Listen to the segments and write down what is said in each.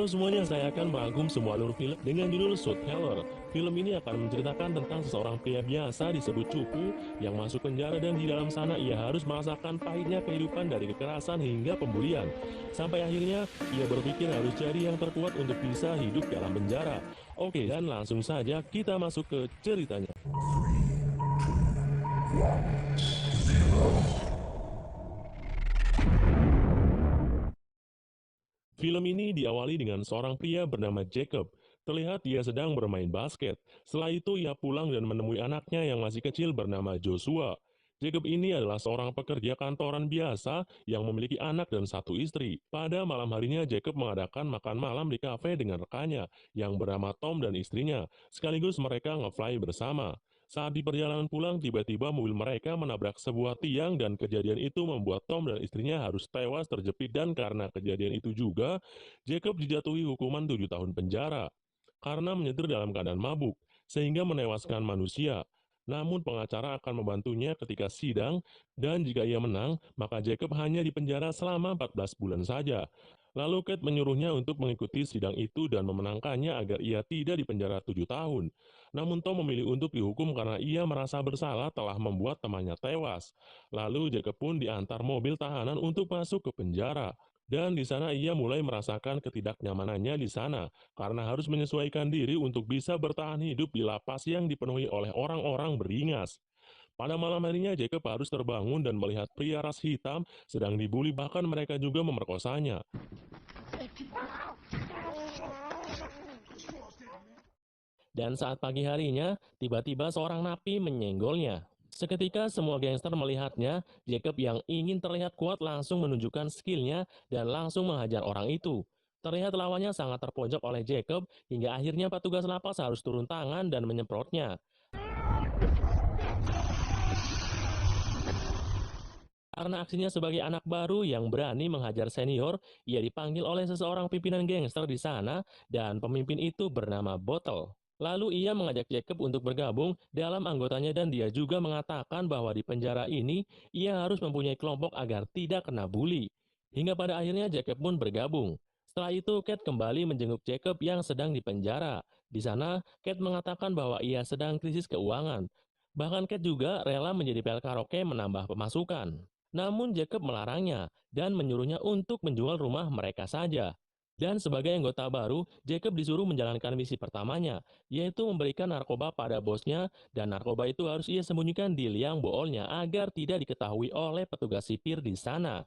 Halo semuanya, saya akan merangkum semua alur film dengan judul Soothsayer. Film ini akan menceritakan tentang seseorang pria biasa disebut Cupu yang masuk penjara dan di dalam sana ia harus merasakan pahitnya kehidupan dari kekerasan hingga pembulian. Sampai akhirnya ia berpikir harus jadi yang terkuat untuk bisa hidup dalam penjara. Oke, dan langsung saja kita masuk ke ceritanya. Film ini diawali dengan seorang pria bernama Jacob. Terlihat dia sedang bermain basket. Setelah itu ia pulang dan menemui anaknya yang masih kecil bernama Joshua. Jacob ini adalah seorang pekerja kantoran biasa yang memiliki anak dan satu istri. Pada malam harinya Jacob mengadakan makan malam di kafe dengan rekannya yang bernama Tom dan istrinya. Sekaligus mereka nge-fly bersama. Saat di perjalanan pulang, tiba-tiba mobil mereka menabrak sebuah tiang dan kejadian itu membuat Tom dan istrinya harus tewas terjepit dan karena kejadian itu juga, Jacob dijatuhi hukuman 7 tahun penjara karena menyetir dalam keadaan mabuk, sehingga menewaskan manusia. Namun pengacara akan membantunya ketika sidang dan jika ia menang, maka Jacob hanya dipenjara selama 14 bulan saja. Lalu Kate menyuruhnya untuk mengikuti sidang itu dan memenangkannya agar ia tidak dipenjara 7 tahun. Namun Tom memilih untuk dihukum karena ia merasa bersalah telah membuat temannya tewas. Lalu Jacob pun diantar mobil tahanan untuk masuk ke penjara. Dan di sana ia mulai merasakan ketidaknyamanannya di sana karena harus menyesuaikan diri untuk bisa bertahan hidup di lapas yang dipenuhi oleh orang-orang beringas. Pada malam harinya Jacob harus terbangun dan melihat pria ras hitam sedang dibully, bahkan mereka juga memerkosanya. Dan saat pagi harinya, tiba-tiba seorang napi menyenggolnya. Seketika semua gangster melihatnya, Jacob yang ingin terlihat kuat langsung menunjukkan skillnya dan langsung menghajar orang itu. Terlihat lawannya sangat terpojok oleh Jacob hingga akhirnya petugas lapas harus turun tangan dan menyemprotnya. Karena aksinya sebagai anak baru yang berani menghajar senior, ia dipanggil oleh seseorang pimpinan gangster di sana dan pemimpin itu bernama Bottle. Lalu ia mengajak Jacob untuk bergabung dalam anggotanya dan dia juga mengatakan bahwa di penjara ini ia harus mempunyai kelompok agar tidak kena bully. Hingga pada akhirnya Jacob pun bergabung. Setelah itu Kate kembali menjenguk Jacob yang sedang dipenjara. Di sana Kate mengatakan bahwa ia sedang krisis keuangan. Bahkan Kate juga rela menjadi pel karaoke menambah pemasukan. Namun Jacob melarangnya dan menyuruhnya untuk menjual rumah mereka saja. Dan sebagai anggota baru, Jacob disuruh menjalankan misi pertamanya, yaitu memberikan narkoba pada bosnya, dan narkoba itu harus ia sembunyikan di liang boolnya agar tidak diketahui oleh petugas sipir di sana.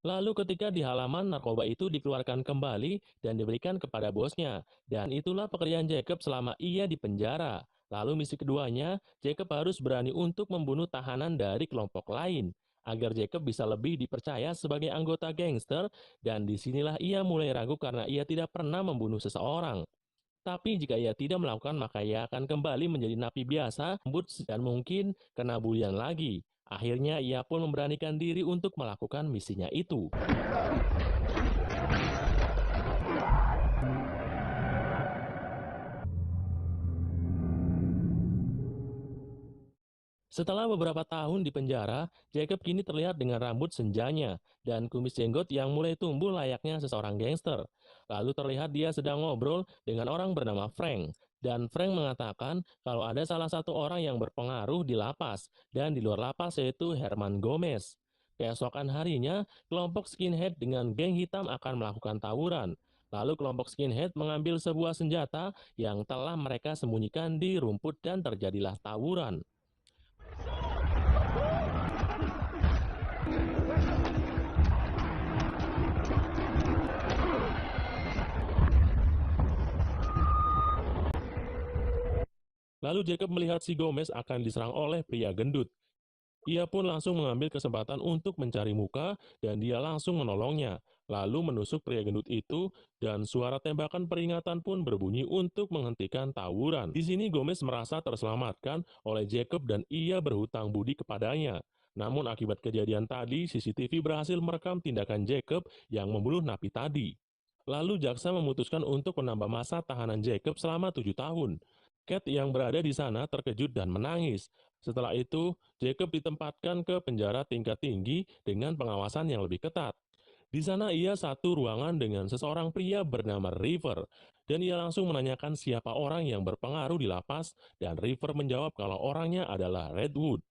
Lalu ketika di halaman, narkoba itu dikeluarkan kembali dan diberikan kepada bosnya. Dan itulah pekerjaan Jacob selama ia di penjara. Lalu misi keduanya, Jacob harus berani untuk membunuh tahanan dari kelompok lain agar Jacob bisa lebih dipercaya sebagai anggota gangster, dan disinilah ia mulai ragu karena ia tidak pernah membunuh seseorang. Tapi jika ia tidak melakukan, maka ia akan kembali menjadi napi biasa, lembut, dan mungkin kena bulian lagi. Akhirnya ia pun memberanikan diri untuk melakukan misinya itu. Setelah beberapa tahun di penjara, Jacob kini terlihat dengan rambut senjanya dan kumis jenggot yang mulai tumbuh layaknya seseorang gangster. Lalu terlihat dia sedang ngobrol dengan orang bernama Frank. Dan Frank mengatakan kalau ada salah satu orang yang berpengaruh di lapas dan di luar lapas, yaitu Herman Gomez. Keesokan harinya, kelompok skinhead dengan geng hitam akan melakukan tawuran. Lalu kelompok skinhead mengambil sebuah senjata yang telah mereka sembunyikan di rumput dan terjadilah tawuran. Lalu Jacob melihat si Gomez akan diserang oleh pria gendut. Ia pun langsung mengambil kesempatan untuk mencari muka dan dia langsung menolongnya. Lalu menusuk pria gendut itu dan suara tembakan peringatan pun berbunyi untuk menghentikan tawuran. Di sini Gomez merasa terselamatkan oleh Jacob dan ia berhutang budi kepadanya. Namun akibat kejadian tadi, CCTV berhasil merekam tindakan Jacob yang membunuh napi tadi. Lalu jaksa memutuskan untuk menambah masa tahanan Jacob selama 7 tahun. Kate yang berada di sana terkejut dan menangis. Setelah itu, Jacob ditempatkan ke penjara tingkat tinggi dengan pengawasan yang lebih ketat. Di sana ia satu ruangan dengan seseorang pria bernama River, dan ia langsung menanyakan siapa orang yang berpengaruh di lapas, dan River menjawab kalau orangnya adalah Redwood.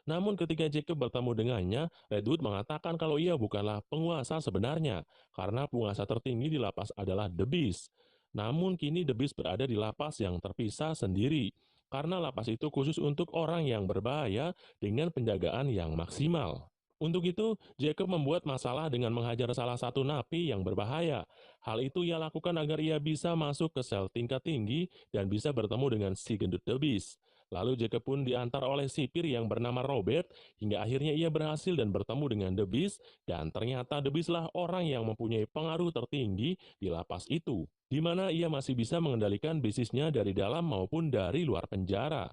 Namun ketika Jacob bertemu dengannya, Redwood mengatakan kalau ia bukanlah penguasa sebenarnya, karena penguasa tertinggi di lapas adalah The Beast. Namun kini The Beast berada di lapas yang terpisah sendiri, karena lapas itu khusus untuk orang yang berbahaya dengan penjagaan yang maksimal. Untuk itu, Jacob membuat masalah dengan menghajar salah satu napi yang berbahaya. Hal itu ia lakukan agar ia bisa masuk ke sel tingkat tinggi dan bisa bertemu dengan si gendut The Beast. Lalu Jacob pun diantar oleh sipir yang bernama Robert, hingga akhirnya ia berhasil dan bertemu dengan The Beast, dan ternyata The Beast lah orang yang mempunyai pengaruh tertinggi di lapas itu, di mana ia masih bisa mengendalikan bisnisnya dari dalam maupun dari luar penjara.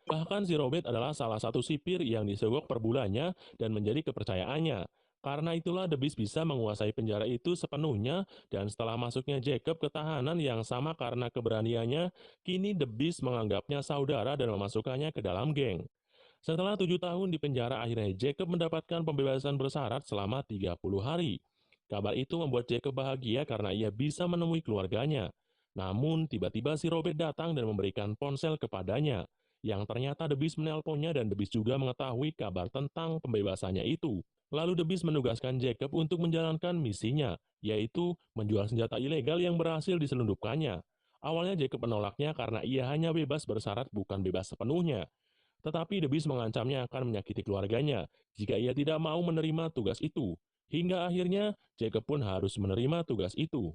Bahkan si Robert adalah salah satu sipir yang disogok per bulannya dan menjadi kepercayaannya. Karena itulah The Beast bisa menguasai penjara itu sepenuhnya, dan setelah masuknya Jacob ke tahanan yang sama karena keberaniannya, kini The Beast menganggapnya saudara dan memasukkannya ke dalam geng. Setelah 7 tahun di penjara, akhirnya Jacob mendapatkan pembebasan bersyarat selama 30 hari. Kabar itu membuat Jacob bahagia karena ia bisa menemui keluarganya. Namun, tiba-tiba si Robert datang dan memberikan ponsel kepadanya, yang ternyata The Beast menelponnya dan The Beast juga mengetahui kabar tentang pembebasannya itu. Lalu The Beast menugaskan Jacob untuk menjalankan misinya, yaitu menjual senjata ilegal yang berhasil diselundupkannya. Awalnya Jacob menolaknya karena ia hanya bebas bersyarat bukan bebas sepenuhnya. Tetapi The Beast mengancamnya akan menyakiti keluarganya jika ia tidak mau menerima tugas itu. Hingga akhirnya Jacob pun harus menerima tugas itu.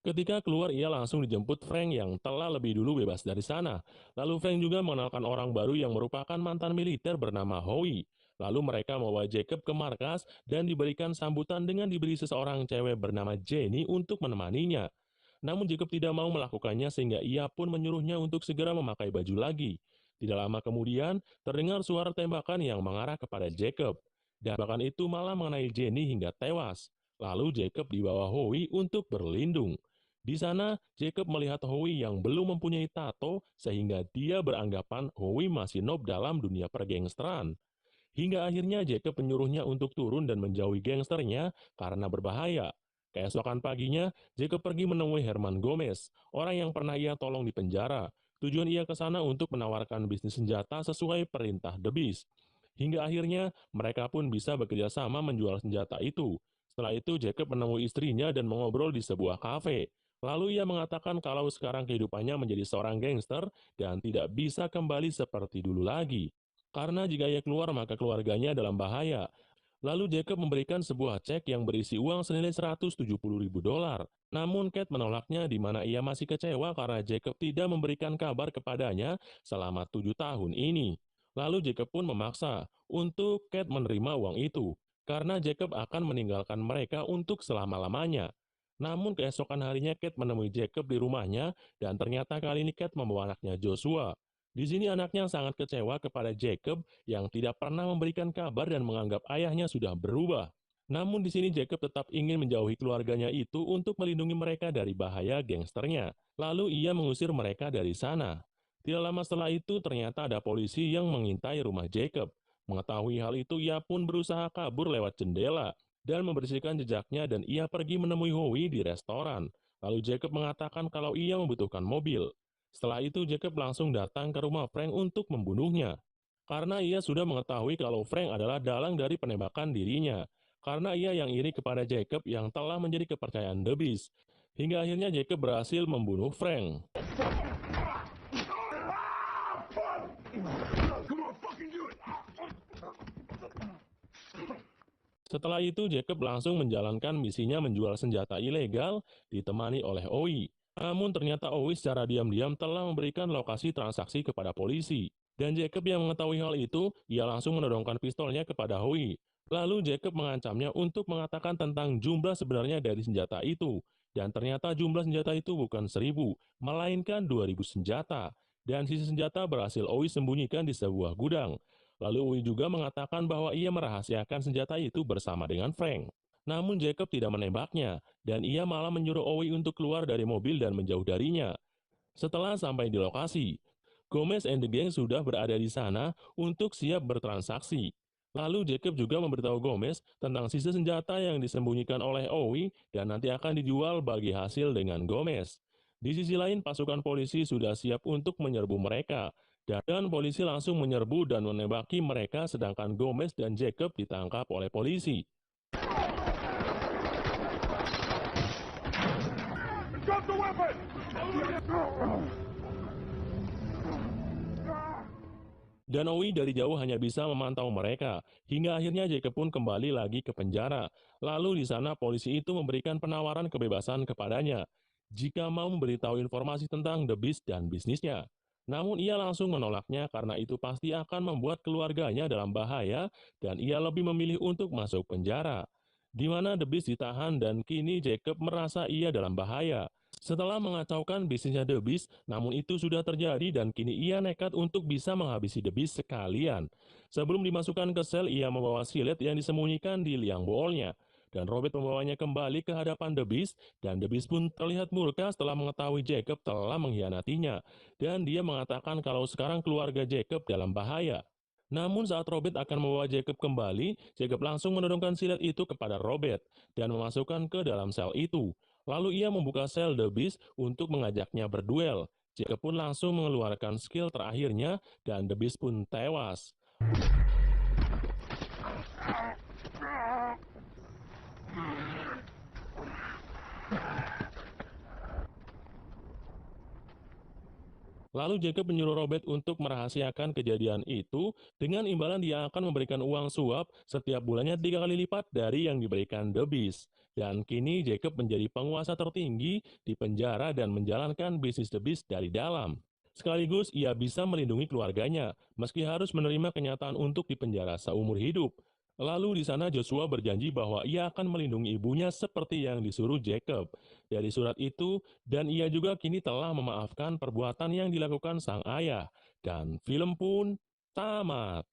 Ketika keluar, ia langsung dijemput Frank yang telah lebih dulu bebas dari sana. Lalu Frank juga mengenalkan orang baru yang merupakan mantan militer bernama Howie. Lalu mereka membawa Jacob ke markas dan diberikan sambutan dengan diberi seseorang cewek bernama Jenny untuk menemaninya. Namun Jacob tidak mau melakukannya sehingga ia pun menyuruhnya untuk segera memakai baju lagi. Tidak lama kemudian, terdengar suara tembakan yang mengarah kepada Jacob. Dan bahkan itu malah mengenai Jenny hingga tewas. Lalu Jacob dibawa Howie untuk berlindung. Di sana, Jacob melihat Howie yang belum mempunyai tato sehingga dia beranggapan Howie masih noob dalam dunia pergangsteran. Hingga akhirnya Jacob menyuruhnya untuk turun dan menjauhi gangsternya karena berbahaya. Keesokan paginya, Jacob pergi menemui Herman Gomez, orang yang pernah ia tolong di penjara. Tujuan ia ke sana untuk menawarkan bisnis senjata sesuai perintah The Beast. Hingga akhirnya, mereka pun bisa bekerja sama menjual senjata itu. Setelah itu, Jacob menemui istrinya dan mengobrol di sebuah kafe. Lalu ia mengatakan kalau sekarang kehidupannya menjadi seorang gangster dan tidak bisa kembali seperti dulu lagi. Karena jika ia keluar maka keluarganya dalam bahaya. Lalu Jacob memberikan sebuah cek yang berisi uang senilai $170.000. Namun Kate menolaknya di mana ia masih kecewa karena Jacob tidak memberikan kabar kepadanya selama 7 tahun ini. Lalu Jacob pun memaksa untuk Kate menerima uang itu, karena Jacob akan meninggalkan mereka untuk selama-lamanya. Namun keesokan harinya Kate menemui Jacob di rumahnya dan ternyata kali ini Kate membawa anaknya Joshua. Di sini anaknya sangat kecewa kepada Jacob yang tidak pernah memberikan kabar dan menganggap ayahnya sudah berubah. Namun di sini Jacob tetap ingin menjauhi keluarganya itu untuk melindungi mereka dari bahaya gangsternya. Lalu ia mengusir mereka dari sana. Tidak lama setelah itu ternyata ada polisi yang mengintai rumah Jacob. Mengetahui hal itu ia pun berusaha kabur lewat jendela dan membersihkan jejaknya dan ia pergi menemui Howie di restoran. Lalu Jacob mengatakan kalau ia membutuhkan mobil. Setelah itu Jacob langsung datang ke rumah Frank untuk membunuhnya. Karena ia sudah mengetahui kalau Frank adalah dalang dari penembakan dirinya. Karena ia yang iri kepada Jacob yang telah menjadi kepercayaan The Beast. Hingga akhirnya Jacob berhasil membunuh Frank. Setelah itu Jacob langsung menjalankan misinya menjual senjata ilegal ditemani oleh Owi. Namun ternyata Owi secara diam-diam telah memberikan lokasi transaksi kepada polisi. Dan Jacob yang mengetahui hal itu, ia langsung menodongkan pistolnya kepada Owi. Lalu Jacob mengancamnya untuk mengatakan tentang jumlah sebenarnya dari senjata itu. Dan ternyata jumlah senjata itu bukan 1.000, melainkan 2.000 senjata. Dan sisa senjata berhasil Owi sembunyikan di sebuah gudang. Lalu Uwi juga mengatakan bahwa ia merahasiakan senjata itu bersama dengan Frank. Namun Jacob tidak menembaknya, dan ia malah menyuruh Owi untuk keluar dari mobil dan menjauh darinya. Setelah sampai di lokasi, Gomez and the gang sudah berada di sana untuk siap bertransaksi. Lalu Jacob juga memberitahu Gomez tentang sisa senjata yang disembunyikan oleh Owi dan nanti akan dijual bagi hasil dengan Gomez. Di sisi lain, pasukan polisi sudah siap untuk menyerbu mereka. Dan polisi langsung menyerbu dan menembaki mereka sedangkan Gomez dan Jacob ditangkap oleh polisi. Drop the weapon! Dan Owi dari jauh hanya bisa memantau mereka, hingga akhirnya Jacob pun kembali lagi ke penjara. Lalu di sana polisi itu memberikan penawaran kebebasan kepadanya, jika mau memberitahu informasi tentang The Beast dan bisnisnya. Namun ia langsung menolaknya karena itu pasti akan membuat keluarganya dalam bahaya dan ia lebih memilih untuk masuk penjara. Di mana The Beast ditahan dan kini Jacob merasa ia dalam bahaya. Setelah mengacaukan bisnisnya The Beast, namun itu sudah terjadi dan kini ia nekat untuk bisa menghabisi The Beast sekalian. Sebelum dimasukkan ke sel, ia membawa silet yang disembunyikan di liang boolnya. Dan Robert membawanya kembali ke hadapan The Beast, dan The Beast pun terlihat murka setelah mengetahui Jacob telah mengkhianatinya. Dan dia mengatakan kalau sekarang keluarga Jacob dalam bahaya. Namun saat Robert akan membawa Jacob kembali, Jacob langsung menodongkan silet itu kepada Robert dan memasukkan ke dalam sel itu. Lalu ia membuka sel The Beast untuk mengajaknya berduel. Jacob pun langsung mengeluarkan skill terakhirnya dan The Beast pun tewas. Lalu Jacob menyuruh Robert untuk merahasiakan kejadian itu dengan imbalan dia akan memberikan uang suap setiap bulannya 3 kali lipat dari yang diberikan The Beast. Dan kini Jacob menjadi penguasa tertinggi di penjara dan menjalankan bisnis The Beast dari dalam. Sekaligus ia bisa melindungi keluarganya, meski harus menerima kenyataan untuk dipenjara seumur hidup. Lalu di sana Joshua berjanji bahwa ia akan melindungi ibunya seperti yang disuruh Jacob. Dari surat itu, dan ia juga kini telah memaafkan perbuatan yang dilakukan sang ayah. Dan film pun tamat.